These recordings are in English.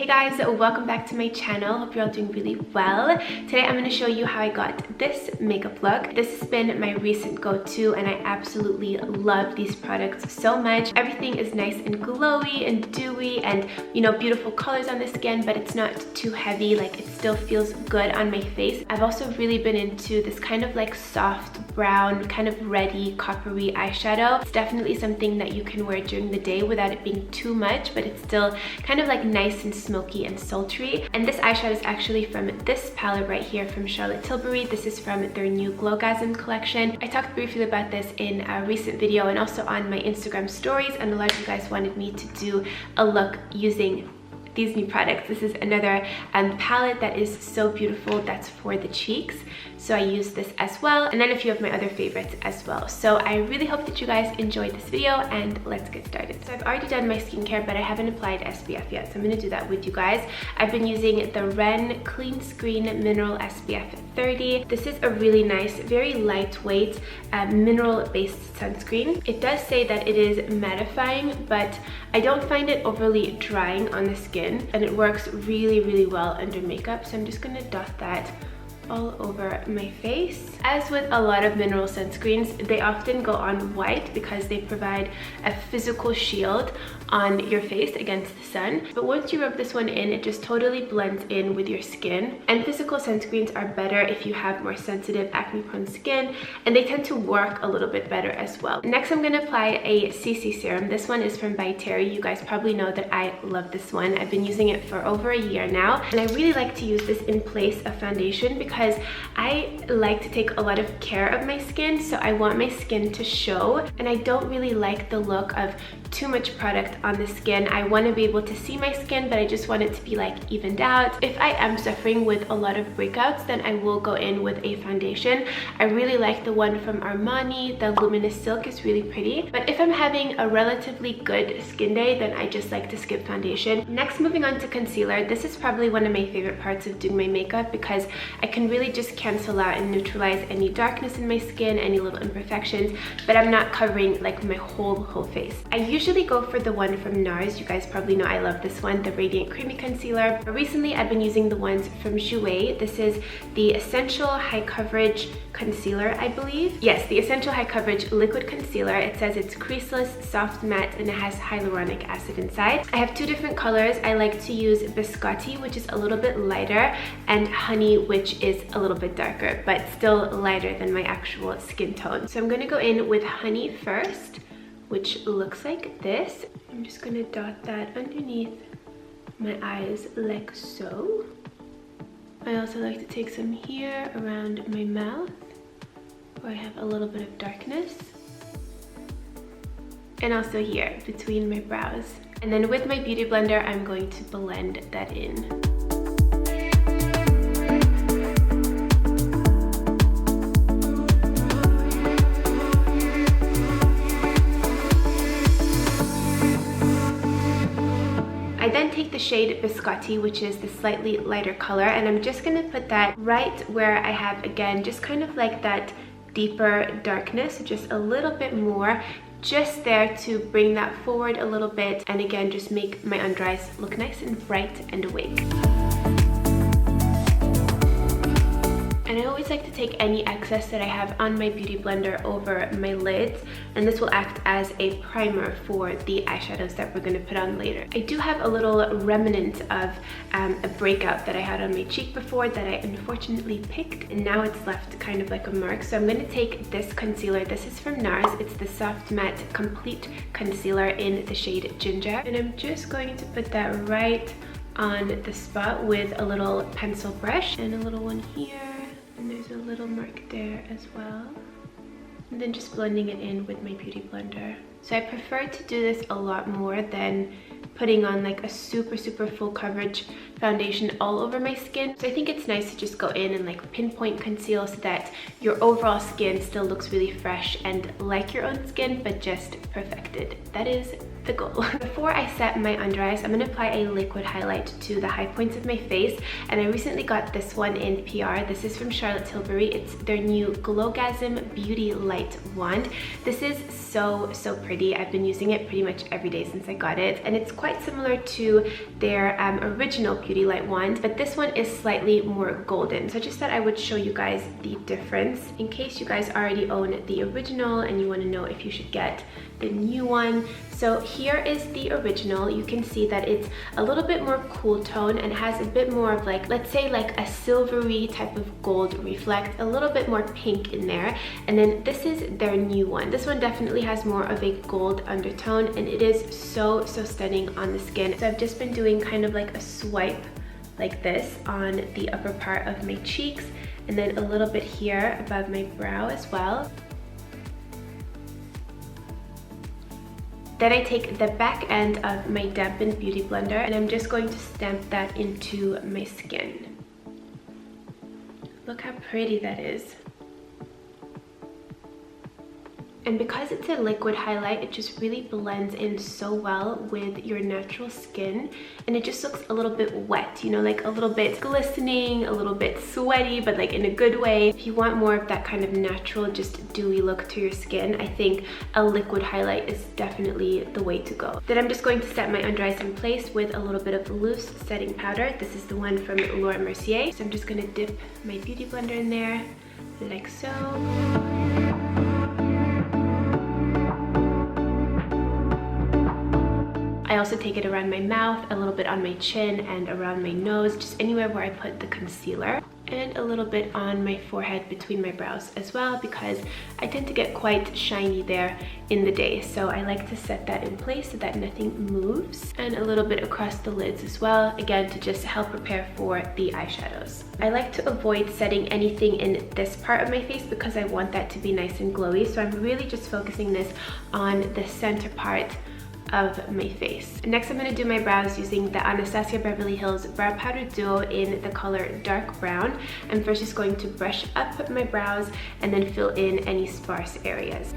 Hey guys, welcome back to my channel. Hope you're all doing really well. Today I'm going to show you how I got this makeup look. This has been my recent go-to and I absolutely love these products so much. Everything is nice and glowy and dewy and, you know, beautiful colors on the skin, but it's not too heavy. Like, it still feels good on my face. I've also really been into this kind of like soft brown, kind of reddy, coppery eyeshadow. It's definitely something that you can wear during the day without it being too much, but it's still kind of like nice and smoky and sultry. And this eyeshadow is actually from this palette right here from Tilbury. This is from their new Goldgasm collection. I talked briefly about this in a recent video and also on my Instagram stories, and a lot of you guys wanted me to do a look using these new products. This is another palette that is so beautiful, that's for the cheeks. So I use this as well, and then a few of my other favorites as well. So I really hope that you guys enjoyed this video, and let's get started. So I've already done my skincare, but I haven't applied SPF yet, so I'm gonna do that with you guys. I've been using the REN Clean Screen Mineral SPF 30. This is a really nice, very lightweight, mineral-based sunscreen. It does say that it is mattifying, but I don't find it overly drying on the skin, and it works really, really well under makeup. So I'm just gonna dot that all over my face. As with a lot of mineral sunscreens, they often go on white because they provide a physical shield on your face against the sun. But once you rub this one in, it just totally blends in with your skin. And physical sunscreens are better if you have more sensitive, acne-prone skin, and they tend to work a little bit better as well. Next, I'm gonna apply a CC serum. This one is from VIENNA. You guys probably know that I love this one. I've been using it for over a year now, and I really like to use this in place of foundation because I like to take a lot of care of my skin, so I want my skin to show, and I don't really like the look of too much product on the skin. I want to be able to see my skin, but I just want it to be like evened out. If I am suffering with a lot of breakouts, then I will go in with a foundation. I really like the one from Armani. The Luminous Silk is really pretty, but if I'm having a relatively good skin day, then I just like to skip foundation. Next, moving on to concealer. This is probably one of my favorite parts of doing my makeup because I can really just cancel out and neutralize any darkness in my skin, any little imperfections, but I'm not covering like my whole face. I usually go for the one from NARS. You guys probably know I love this one, the Radiant Creamy Concealer. But recently I've been using the ones from Jouer. This is the Essential High Coverage Concealer, I believe. Yes, the Essential High Coverage Liquid Concealer. It says it's creaseless, soft matte, and it has hyaluronic acid inside. I have two different colors. I like to use Biscotti, which is a little bit lighter, and Honey, which is a little bit darker, but still lighter than my actual skin tone. So I'm gonna go in with Honey first, which looks like this. I'm just gonna dot that underneath my eyes like so. I also like to take some here around my mouth where I have a little bit of darkness, and also here between my brows. And then with my beauty blender, I'm going to blend that in. I then take the shade Biscotti, which is the slightly lighter color, and I'm just gonna put that right where I have, again, just kind of like that deeper darkness, just a little bit more, just there to bring that forward a little bit, and again, just make my under eyes look nice and bright and awake. And I always like to take any excess that I have on my beauty blender over my lids, and this will act as a primer for the eyeshadows that we're going to put on later. I do have a little remnant of a breakout that I had on my cheek before that I unfortunately picked, and now it's left kind of like a mark. So I'm going to take this concealer. This is from NARS. It's the Soft Matte Complete Concealer in the shade Ginger, and I'm just going to put that right on the spot with a little pencil brush, and a little one here. And there's a little mark there as well. And then just blending it in with my beauty blender. So I prefer to do this a lot more than putting on like a super full coverage foundation all over my skin. So I think it's nice to just go in and like pinpoint conceal so that your overall skin still looks really fresh and like your own skin, but just perfected. That is the goal. Before I set my under eyes, I'm gonna apply a liquid highlight to the high points of my face, and I recently got this one in PR. This is from Tilbury. It's their new Goldgasm Beauty Light Wand. This is so pretty. I've been using it pretty much every day since I got it, and it's quite similar to their original Beauty Light Wand, but this one is slightly more golden. So I just thought I would show you guys the difference in case you guys already own the original and you want to know if you should get the new one. So here is the original. You can see that it's a little bit more cool tone and has a bit more of like, let's say like a silvery type of gold reflect, a little bit more pink in there. And then this is their new one. This one definitely has more of a gold undertone, and it is so stunning on the skin. So I've just been doing kind of like a swipe like this on the upper part of my cheeks, and then a little bit here above my brow as well. Then I take the back end of my dampened beauty blender and I'm just going to stamp that into my skin. Look how pretty that is. And because it's a liquid highlight, it just really blends in so well with your natural skin, and it just looks a little bit wet, you know, like a little bit glistening, a little bit sweaty, but like in a good way. If you want more of that kind of natural, just dewy look to your skin, I think a liquid highlight is definitely the way to go. Then I'm just going to set my under eyes in place with a little bit of loose setting powder. This is the one from Mercier. So I'm just gonna dip my beauty blender in there, like so. I also take it around my mouth, a little bit on my chin and around my nose, just anywhere where I put the concealer, and a little bit on my forehead between my brows as well, because I tend to get quite shiny there in the day. So I like to set that in place so that nothing moves, and a little bit across the lids as well, again to just help prepare for the eyeshadows. I like to avoid setting anything in this part of my face because I want that to be nice and glowy. So I'm really just focusing this on the center part of my face. Next, I'm going to do my brows using the Anastasia Beverly Hills Brow Powder Duo in the color Dark Brown. I'm first just going to brush up my brows and then fill in any sparse areas.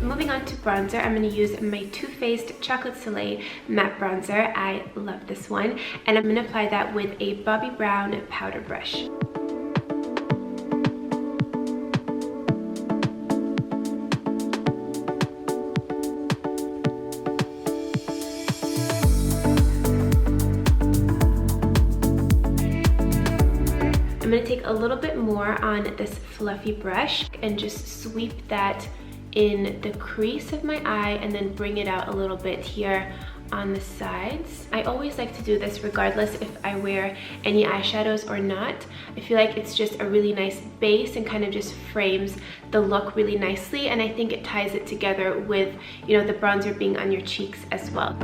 Moving on to bronzer, I'm going to use my Too Faced Chocolate Soleil Matte Bronzer. I love this one. And I'm going to apply that with a Bobbi Brown powder brush. I'm going to take a little bit more on this fluffy brush and just sweep that in the crease of my eye and then bring it out a little bit here on the sides. I always like to do this regardless if I wear any eyeshadows or not. I feel like it's just a really nice base and kind of just frames the look really nicely, and I think it ties it together with, you know, the bronzer being on your cheeks as well.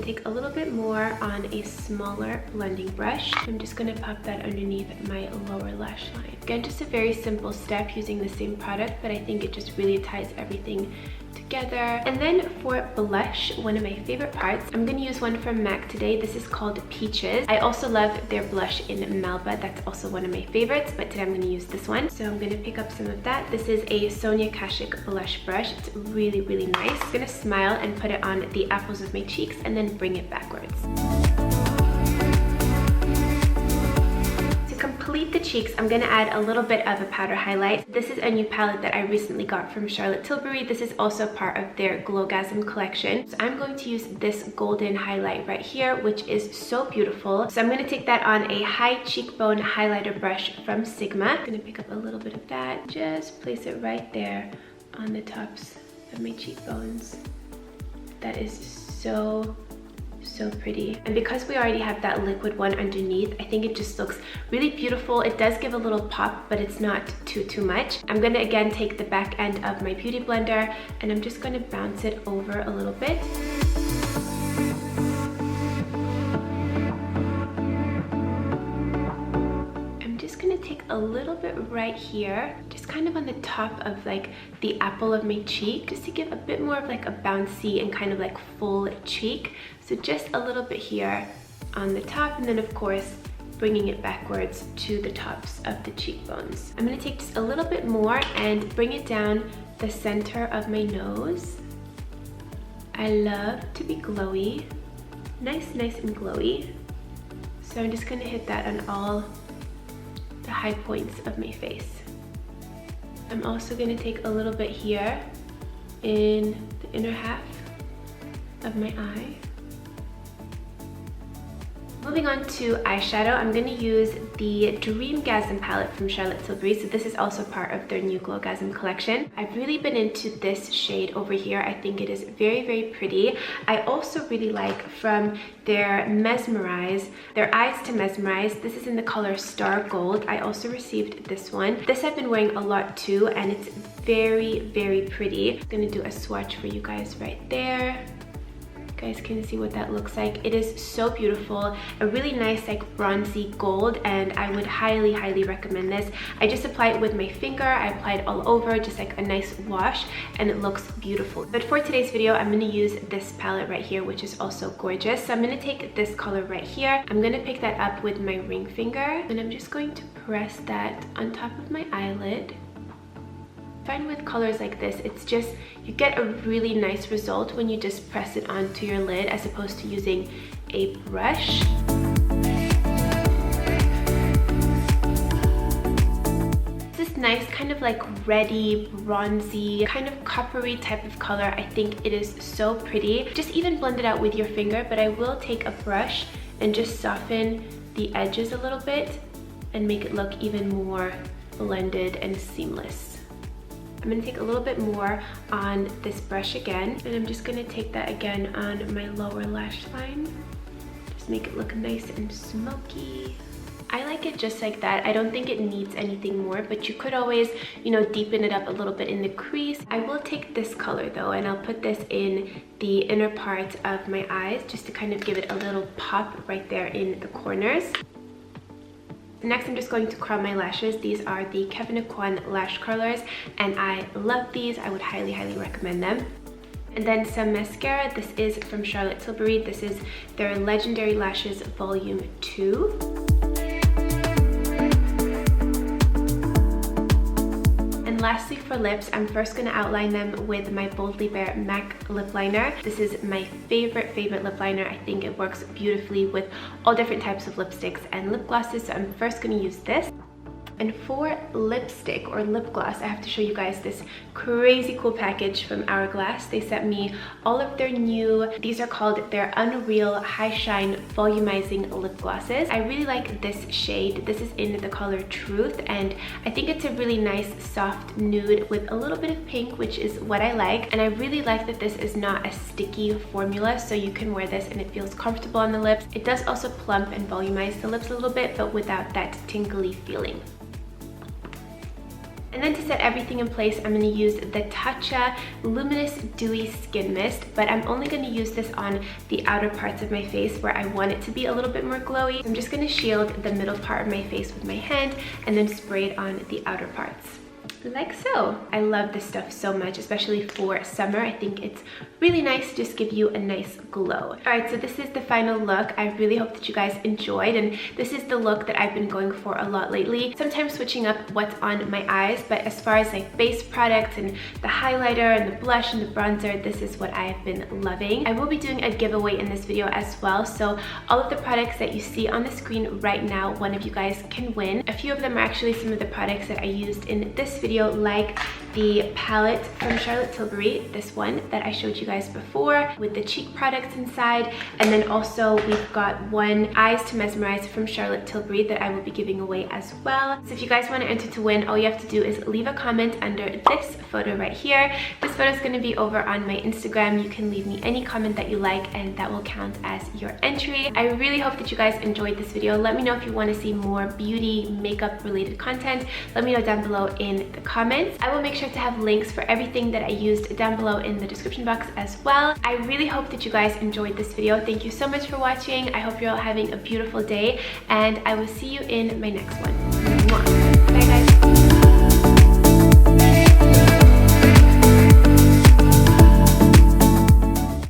Take a little bit more on a smaller blending brush. I'm just going to pop that underneath my lower lash line. Again, just a very simple step using the same product, but I think it just really ties everything together. And then for blush, one of my favorite parts, I'm going to use one from MAC today. This is called Peaches. I also love their blush in Melba. That's also one of my favorites, but today I'm going to use this one. So I'm going to pick up some of that. This is a Sonia Kashuk blush brush. It's really nice. I'm going to smile and put it on the apples of my cheeks and then bring it backwards. Complete the cheeks, I'm going to add a little bit of a powder highlight. This is a new palette that I recently got from Tilbury. This is also part of their Goldgasm collection. So I'm going to use this golden highlight right here, which is so beautiful. So I'm going to take that on a high cheekbone highlighter brush from Sigma. I'm going to pick up a little bit of that, just place it right there on the tops of my cheekbones. That is so pretty. And because we already have that liquid one underneath, I think it just looks really beautiful. It does give a little pop, but it's not too much. I'm going to again take the back end of my beauty blender and I'm just going to bounce it over a little bit. Take a little bit right here, just kind of on the top of like the apple of my cheek, just to give a bit more of like a bouncy and kind of like full cheek. So just a little bit here on the top, and then of course bringing it backwards to the tops of the cheekbones. I'm gonna take just a little bit more and bring it down the center of my nose. I love to be glowy, nice and glowy. So I'm just gonna hit that on all the high points of my face. I'm also gonna take a little bit here in the inner half of my eye. Moving on to eyeshadow, I'm going to use the Dreamgasm palette from Tilbury. So this is also part of their new Goldgasm collection. I've really been into this shade over here. I think it is very pretty. I also really like from their Mesmerize, their Eyes to Mesmerize. This is in the color Star Gold. I also received this one. This I've been wearing a lot too, and it's very pretty. I'm going to do a swatch for you guys right there. You guys can see what that looks like. It is so beautiful, a really nice like bronzy gold, and I would highly recommend this. I just apply it with my finger. I apply it all over, just like a nice wash, and it looks beautiful. But for today's video, I'm going to use this palette right here, which is also gorgeous. So I'm going to take this color right here. I'm going to pick that up with my ring finger, and I'm just going to press that on top of my eyelid. Find with colors like this, it's just, you get a really nice result when you just press it onto your lid as opposed to using a brush. This nice kind of like reddy, bronzy, kind of coppery type of color. I think it is so pretty. Just even blend it out with your finger, but I will take a brush and just soften the edges a little bit and make it look even more blended and seamless. I'm going to take a little bit more on this brush again, and I'm just going to take that again on my lower lash line. Just make it look nice and smoky. I like it just like that. I don't think it needs anything more, but you could always, you know, deepen it up a little bit in the crease. I will take this color though, and I'll put this in the inner part of my eyes just to kind of give it a little pop right there in the corners. Next, I'm just going to curl my lashes. These are the Kevin Aucoin lash curlers, and I love these. I would highly recommend them. And then some mascara. This is from Tilbury. This is their Legendary Lashes Volume 2. And lastly, for lips, I'm first going to outline them with my Boldly Bare MAC lip liner. This is my favorite lip liner. I think it works beautifully with all different types of lipsticks and lip glosses, so I'm first going to use this. And for lipstick or lip gloss, I have to show you guys this crazy cool package from Hourglass. They sent me all of their new, these are called their Unreal High Shine Volumizing Lip Glosses. I really like this shade. This is in the color Truth, and I think it's a really nice soft nude with a little bit of pink, which is what I like. And I really like that this is not a sticky formula, so you can wear this and it feels comfortable on the lips. It does also plump and volumize the lips a little bit, but without that tingly feeling. And then to set everything in place, I'm going to use the Tatcha Luminous Dewy Skin Mist, but I'm only going to use this on the outer parts of my face where I want it to be a little bit more glowy. I'm just going to shield the middle part of my face with my hand and then spray it on the outer parts. Like so. I love this stuff so much, especially for summer. I think it's really nice to just give you a nice glow. Alright, so this is the final look. I really hope that you guys enjoyed, and this is the look that I've been going for a lot lately. Sometimes switching up what's on my eyes, but as far as like base products and the highlighter and the blush and the bronzer, this is what I've been loving. I will be doing a giveaway in this video as well, so all of the products that you see on the screen right now, one of you guys can win. A few of them are actually some of the products that I used in this video, like the palette from Tilbury, this one that I showed you guys before with the cheek products inside, and then also we've got one Eyes to Mesmerize from Tilbury that I will be giving away as well. So if you guys want to enter to win, all you have to do is leave a comment under this photo right here. This photo is going to be over on my Instagram. You can leave me any comment that you like, and that will count as your entry. I really hope that you guys enjoyed this video. Let me know if you want to see more beauty, makeup related content. Let me know down below in the comments. I will make sure to have links for everything that I used down below in the description box as well. I really hope that you guys enjoyed this video. Thank you so much for watching. I hope you're all having a beautiful day, and I will see you in my next one.